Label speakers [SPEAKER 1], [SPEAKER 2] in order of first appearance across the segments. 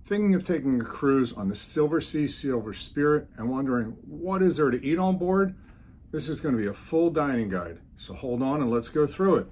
[SPEAKER 1] Thinking of taking a cruise on the Silversea Silver Spirit and wondering what is there to eat on board? This is going to be a full dining guide, so hold on and let's go through it.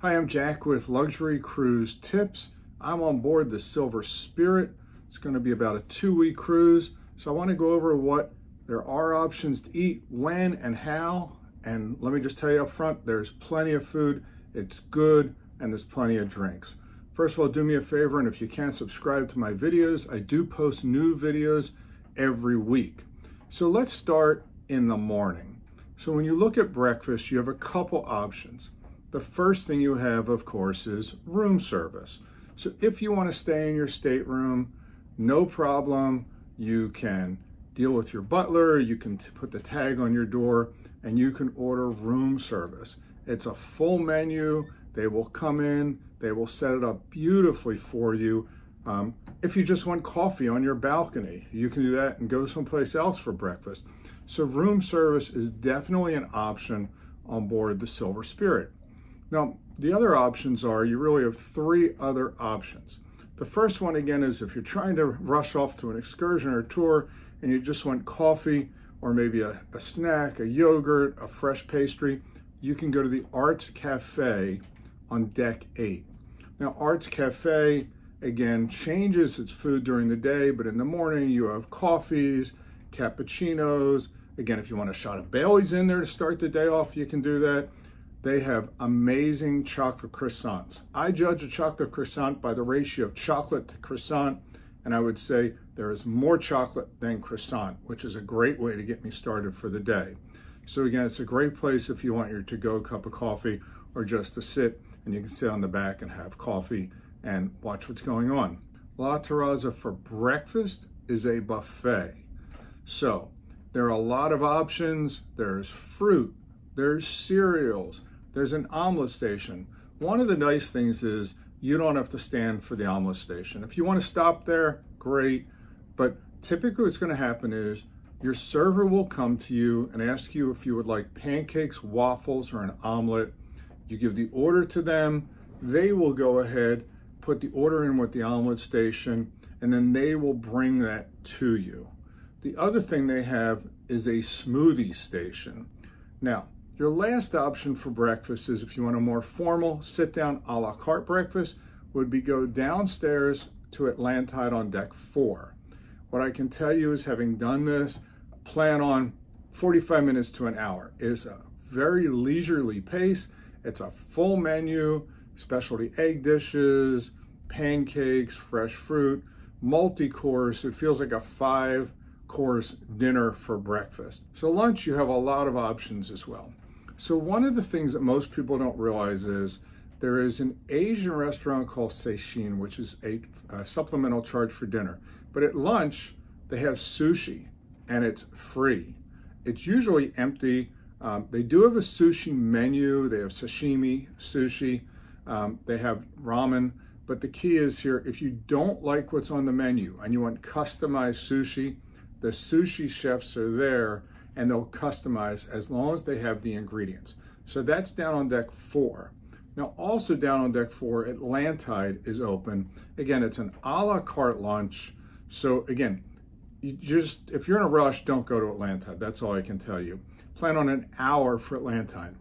[SPEAKER 1] Hi, I'm Jack with Luxury Cruise Tips. I'm on board the Silver Spirit. It's going to be about a 2-week cruise, so I want to go over what there are options to eat, when and how. And let me just tell you up front, there's plenty of food. It's good, and there's plenty of drinks. First of all, do me a favor, and if you can't subscribe to my videos, I do post new videos every week. So let's start in the morning. So when you look at breakfast, you have a couple options. The first thing you have, of course, is room service. So if you want to stay in your stateroom, no problem. You can deal with your butler, you can put the tag on your door, and you can order room service. It's a full menu. They will come in, they will set it up beautifully for you. If you just want coffee on your balcony, you can do that and go someplace else for breakfast. So room service is definitely an option on board the Silver Spirit. Now, the other options are, you really have 3 other options. The first one, again, is if you're trying to rush off to an excursion or tour and you just want coffee or maybe a snack, a yogurt, a fresh pastry, you can go to the Arts Cafe on deck 8. Now, Arts Cafe, again, changes its food during the day, but in the morning you have coffees, cappuccinos. Again, if you want a shot of Bailey's in there to start the day off, you can do that. They have amazing chocolate croissants. I judge a chocolate croissant by the ratio of chocolate to croissant, and I would say there is more chocolate than croissant, which is a great way to get me started for the day. So again, it's a great place if you want your to-go cup of coffee or just to sit, and you can sit on the back and have coffee and watch what's going on. La Terraza for breakfast is a buffet. So there are a lot of options. There's fruit, there's cereals, there's an omelet station. One of the nice things is you don't have to stand for the omelet station. If you want to stop there, great. But typically what's going to happen is your server will come to you and ask you if you would like pancakes, waffles, or an omelet. You give the order to them. They will go ahead, put the order in with the omelet station, and then they will bring that to you. The other thing they have is a smoothie station. Now, your last option for breakfast is if you want a more formal sit-down a la carte breakfast, would be go downstairs to Atlantide on deck 4. What I can tell you is, having done this, plan on 45 minutes to an hour. It is a very leisurely pace. It's a full menu, specialty egg dishes, pancakes, fresh fruit, multi-course. It feels like a 5-course dinner for breakfast. So lunch, you have a lot of options as well. So one of the things that most people don't realize is there is an Asian restaurant called Seishin, which is a supplemental charge for dinner. But at lunch, they have sushi, and it's free. It's usually empty. They do have a sushi menu. They have sashimi, sushi. They have ramen. But the key is here, if you don't like what's on the menu and you want customized sushi, the sushi chefs are there and they'll customize as long as they have the ingredients. So that's down on deck 4. Now, also down on deck 4, Atlantide is open. Again, it's an a la carte lunch. So again, if you're in a rush, don't go to Atlantide. That's all I can tell you. Plan on an hour for Atlantide.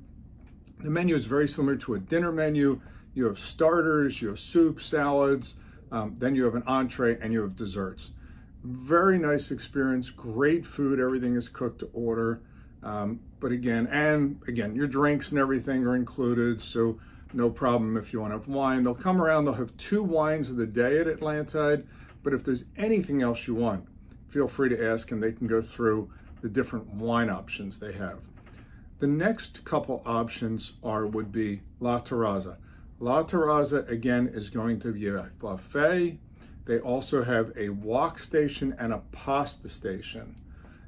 [SPEAKER 1] The menu is very similar to a dinner menu. You have starters, you have soup, salads, then you have an entree, and you have desserts. Very nice experience, great food. Everything is cooked to order. But again, your drinks and everything are included, so no problem if you want to have wine. They'll come around, they'll have 2 wines of the day at Atlantide, but if there's anything else you want, feel free to ask and they can go through the different wine options they have. The next couple options would be La Terraza. La Terraza, again, is going to be a buffet. They also have a wok station and a pasta station.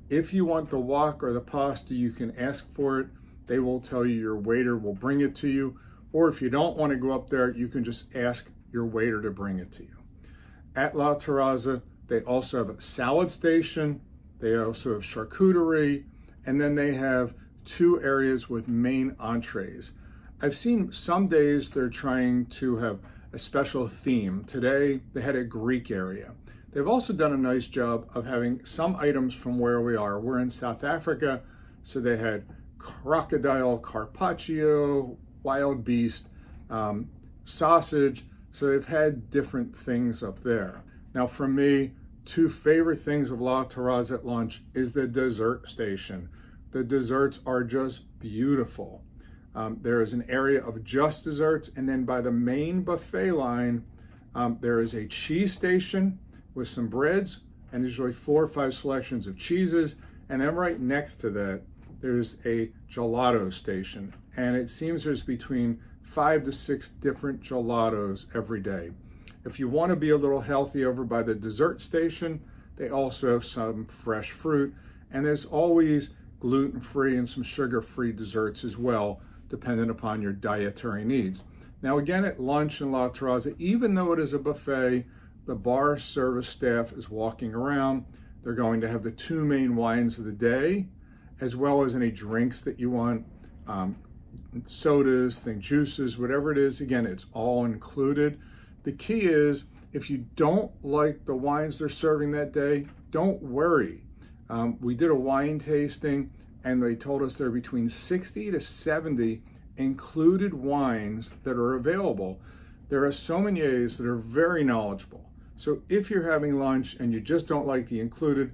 [SPEAKER 1] If you want the wok or the pasta, you can ask for it. They will tell you, your waiter will bring it to you. Or if you don't want to go up there, you can just ask your waiter to bring it to you. At La Terraza, they also have a salad station. They also have charcuterie. And then they have 2 areas with main entrees. I've seen some days they're trying to have a special theme. Today they had a Greek area. They've also done a nice job of having some items from where we are. We're in South Africa, so they had crocodile carpaccio, wild beast, sausage. So they've had different things up there. Now for me, two favorite things of La Terrasse at lunch is the dessert station. The desserts are just beautiful. There is an area of just desserts, and then by the main buffet line, there is a cheese station with some breads, and usually 4 or 5 selections of cheeses. And then right next to that, there's a gelato station. And it seems there's between 5 to 6 different gelatos every day. If you want to be a little healthy over by the dessert station, they also have some fresh fruit. And there's always gluten-free and some sugar-free desserts as well, depending upon your dietary needs. Now again, at lunch in La Terrasse, even though it is a buffet, the bar service staff is walking around. They're going to have the 2 main wines of the day, as well as any drinks that you want, sodas, juices, whatever it is. Again, it's all included. The key is, if you don't like the wines they're serving that day, don't worry. We did a wine tasting, and they told us there are between 60 to 70 included wines that are available. There are sommeliers that are very knowledgeable. So if you're having lunch and you just don't like the included,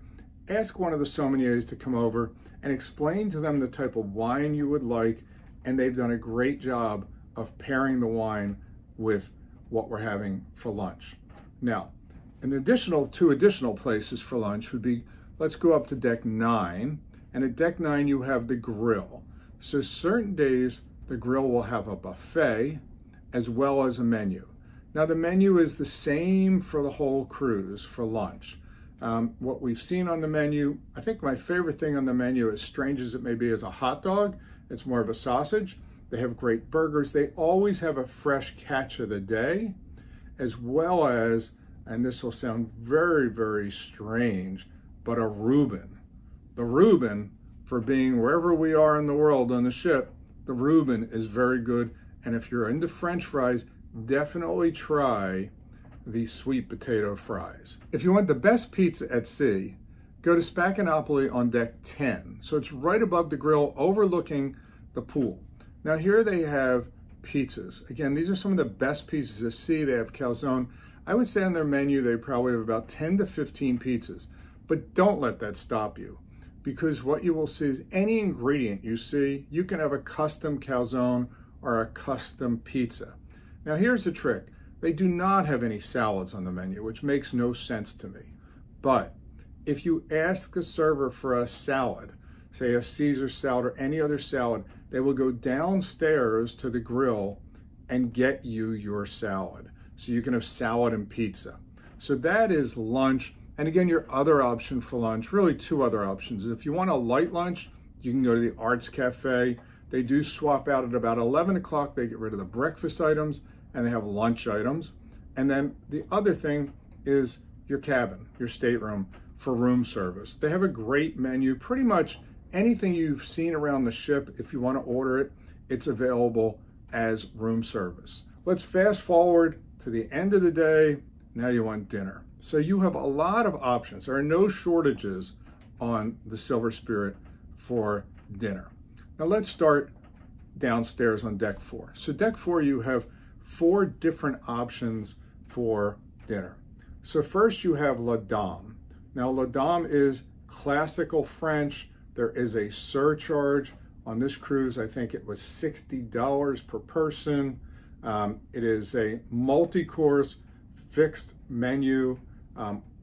[SPEAKER 1] ask one of the sommeliers to come over and explain to them the type of wine you would like, and they've done a great job of pairing the wine with what we're having for lunch. Now, two additional places for lunch would be, let's go up to deck 9, and at deck 9 you have the grill. So certain days the grill will have a buffet as well as a menu. Now the menu is the same for the whole cruise for lunch. What we've seen on the menu, I think my favorite thing on the menu, as strange as it may be, is a hot dog. It's more of a sausage. They have great burgers. They always have a fresh catch of the day, as well as, and this will sound very, very strange, but a Reuben. The Reuben, for being wherever we are in the world on the ship, the Reuben is very good. And if you're into French fries, definitely try the sweet potato fries. If you want the best pizza at sea, go to Spaccanapoli on deck 10. So it's right above the grill overlooking the pool. Now here they have pizzas. Again, these are some of the best pizzas at sea. They have calzone. I would say on their menu, they probably have about 10 to 15 pizzas, but don't let that stop you, because what you will see is any ingredient you see, you can have a custom calzone or a custom pizza. Now here's the trick. They do not have any salads on the menu, which makes no sense to me. But if you ask the server for a salad, say a Caesar salad or any other salad, they will go downstairs to the grill and get you your salad. So you can have salad and pizza. So that is lunch. And again, your other option for lunch, really 2 other options. If you want a light lunch, you can go to the Arts Cafe. They do swap out at about 11 o'clock. They get rid of the breakfast items and they have lunch items. And then the other thing is your cabin, your stateroom for room service. They have a great menu. Pretty much anything you've seen around the ship, if you want to order it, it's available as room service. Let's fast forward to the end of the day. Now you want dinner. So you have a lot of options. There are no shortages on the Silver Spirit for dinner. Now let's start downstairs on deck 4. So deck 4, you have 4 different options for dinner. So first you have La Dame. Now La Dame is classical French. There is a surcharge on this cruise. I think it was $60 per person. It is a multi-course fixed menu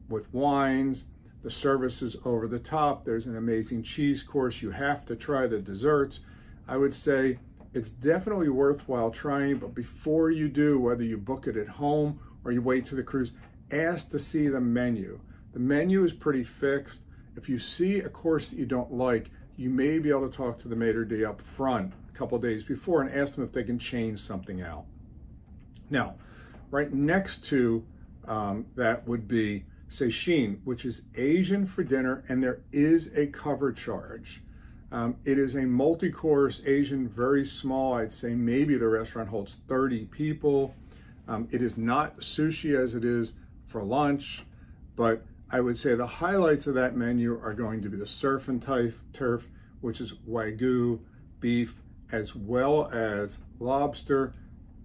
[SPEAKER 1] with wines. The service is over the top. There's an amazing cheese course. You have to try the desserts. I would say it's definitely worthwhile trying, but before you do, whether you book it at home or you wait to the cruise, ask to see the menu. The menu is pretty fixed. If you see a course that you don't like, you may be able to talk to the maitre d' up front a couple of days before and ask them if they can change something out. Now, right next to that would be Seychelles, which is Asian for dinner, and there is a cover charge. It is a multi-course Asian, very small. I'd say maybe the restaurant holds 30 people. It is not sushi as it is for lunch, but I would say the highlights of that menu are going to be the surf and turf, which is Wagyu beef, as well as lobster.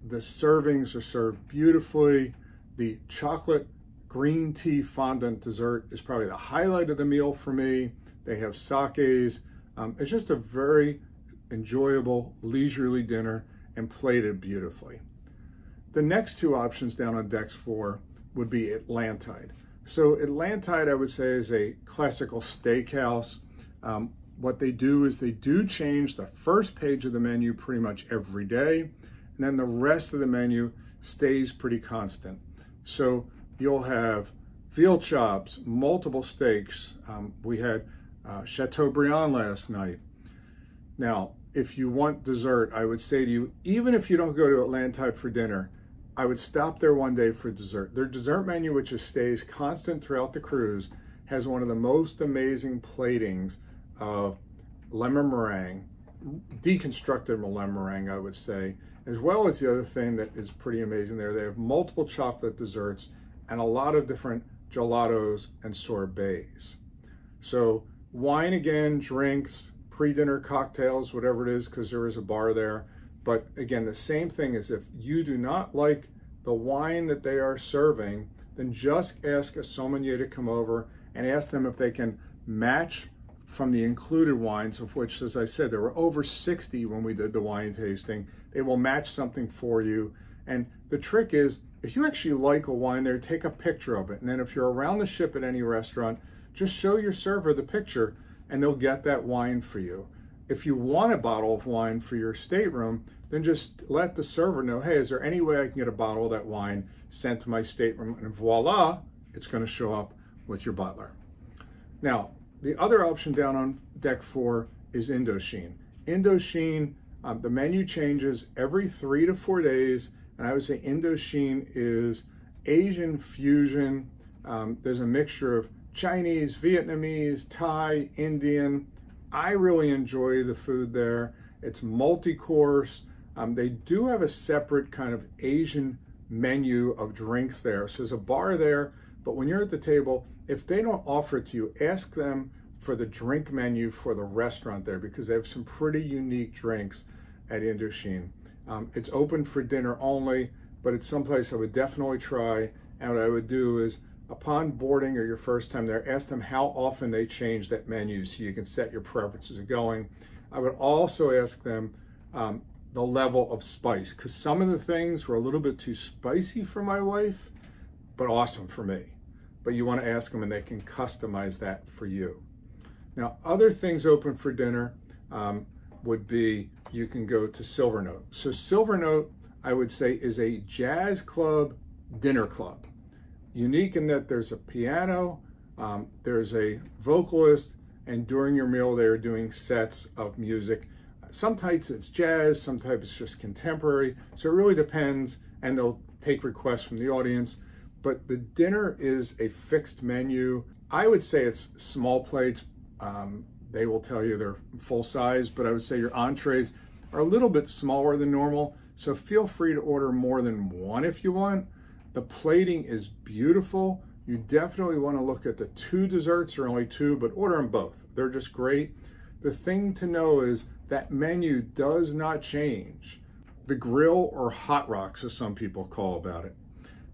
[SPEAKER 1] The servings are served beautifully. The chocolate green tea fondant dessert is probably the highlight of the meal for me. They have sakes. It's just a very enjoyable, leisurely dinner and plated beautifully. The next two options down on Deck 4 would be Atlantide. So Atlantide, I would say, is a classical steakhouse. What they do is they do change the first page of the menu pretty much every day, and then the rest of the menu stays pretty constant. So you'll have veal chops, multiple steaks. We had Chateaubriand last night. Now, if you want dessert, I would say to you, even if you don't go to Atlantide for dinner, I would stop there one day for dessert. Their dessert menu, which just stays constant throughout the cruise, has one of the most amazing platings of lemon meringue, deconstructed lemon meringue, I would say, as well as the other thing that is pretty amazing there. They have multiple chocolate desserts and a lot of different gelatos and sorbets. So wine again, drinks, pre-dinner cocktails, whatever it is, because there is a bar there. But again, the same thing is if you do not like the wine that they are serving, then just ask a sommelier to come over and ask them if they can match from the included wines, of which, as I said, there were over 60 when we did the wine tasting. They will match something for you. And the trick is, if you actually like a wine there, take a picture of it. And then if you're around the ship at any restaurant, just show your server the picture and they'll get that wine for you. If you want a bottle of wine for your stateroom, then just let the server know, hey, is there any way I can get a bottle of that wine sent to my stateroom? And voila, it's going to show up with your butler. Now, the other option down on Deck 4 is Indochine. Indochine, the menu changes every 3 to 4 days, and I would say Indochine is Asian fusion. There's a mixture of Chinese, Vietnamese, Thai, Indian. I really enjoy the food there. It's multi-course. They do have a separate kind of Asian menu of drinks there. So there's a bar there, but when you're at the table, if they don't offer it to you, ask them for the drink menu for the restaurant there, because they have some pretty unique drinks at Indochine. It's open for dinner only, but it's someplace I would definitely try. And what I would do is, upon boarding or your first time there, ask them how often they change that menu so you can set your preferences of going. I would also ask them the level of spice, because some of the things were a little bit too spicy for my wife, but awesome for me. But you want to ask them and they can customize that for you. Now, other things open for dinner would be, you can go to Silver Note. So Silver Note, I would say, is a jazz club dinner club. Unique in that there's a piano, there's a vocalist, and during your meal they are doing sets of music. Sometimes it's jazz, sometimes it's just contemporary, so it really depends, and they'll take requests from the audience. But the dinner is a fixed menu. I would say it's small plates. They will tell you they're full size, but I would say your entrees are a little bit smaller than normal, so feel free to order more than one if you want. The plating is beautiful. You definitely want to look at the 2 desserts, or only 2, but order them both. They're just great. The thing to know is that menu does not change. The grill, or hot rocks as some people call about it.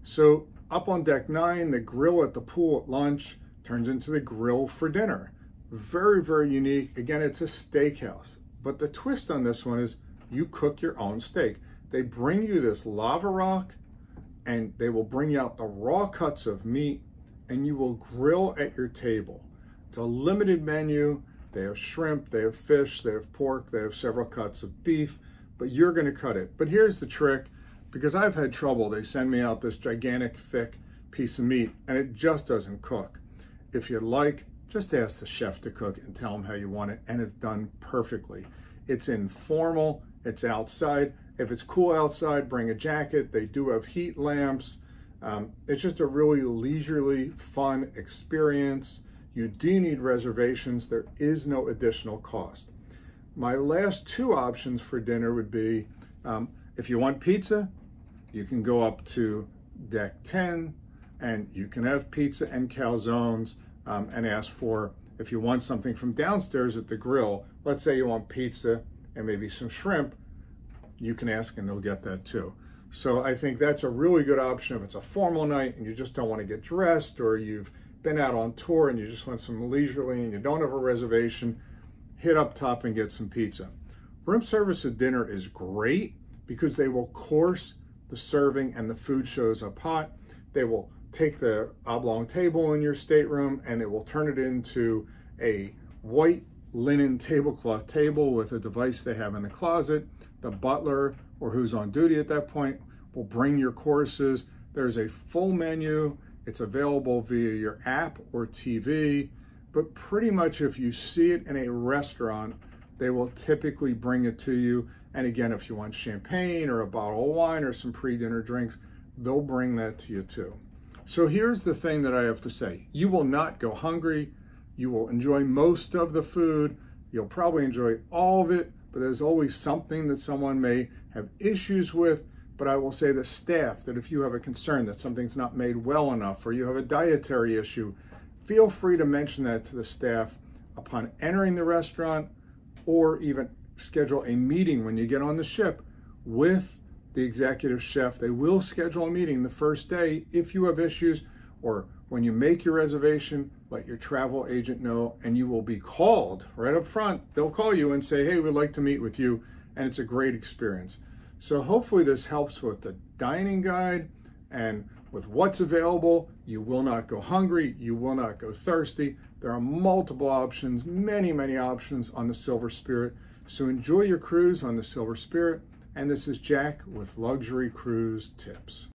[SPEAKER 1] So up on Deck 9, the grill at the pool at lunch turns into the grill for dinner. Very, very unique. Again, it's a steakhouse, but the twist on this one is you cook your own steak. They bring you this lava rock, and they will bring out the raw cuts of meat, and you will grill at your table. It's a limited menu. They have shrimp, they have fish, they have pork, they have several cuts of beef, but you're gonna cut it. But here's the trick, because I've had trouble. They send me out this gigantic, thick piece of meat, and it just doesn't cook. If you'd like, just ask the chef to cook and tell them how you want it, and it's done perfectly. It's informal, it's outside. If it's cool outside, bring a jacket. They do have heat lamps. It's just a really leisurely, fun experience. You do need reservations. There is no additional cost. My last two options for dinner would be, if you want pizza, you can go up to deck 10 and you can have pizza and calzones, and ask for, if you want something from downstairs at the grill, let's say you want pizza and maybe some shrimp, you can ask and they'll get that too. So I think that's a really good option if it's a formal night and you just don't want to get dressed, or you've been out on tour and you just want some leisurely and you don't have a reservation, hit up top and get some pizza. Room service at dinner is great because they will course the serving and the food shows up hot. They will take the oblong table in your stateroom and it will turn it into a white linen tablecloth table with a device they have in the closet. The butler, or who's on duty at that point, will bring your courses. There's a full menu. It's available via your app or TV, but pretty much if you see it in a restaurant, they will typically bring it to you. And again, if you want champagne or a bottle of wine or some pre-dinner drinks, they'll bring that to you too. So here's the thing that I have to say. You will not go hungry. You will enjoy most of the food. You'll probably enjoy all of it, but there's always something that someone may have issues with. But I will say the staff, that if you have a concern that something's not made well enough or you have a dietary issue, feel free to mention that to the staff upon entering the restaurant, or even schedule a meeting when you get on the ship with the executive chef. They will schedule a meeting the first day if you have issues, or when you make your reservation, let your travel agent know, and you will be called right up front. They'll call you and say, hey, we'd like to meet with you, and it's a great experience. So hopefully this helps with the dining guide and with what's available. You will not go hungry. You will not go thirsty. There are multiple options, many, many options on the Silver Spirit. So enjoy your cruise on the Silver Spirit. And this is Jack with Luxury Cruise Tips.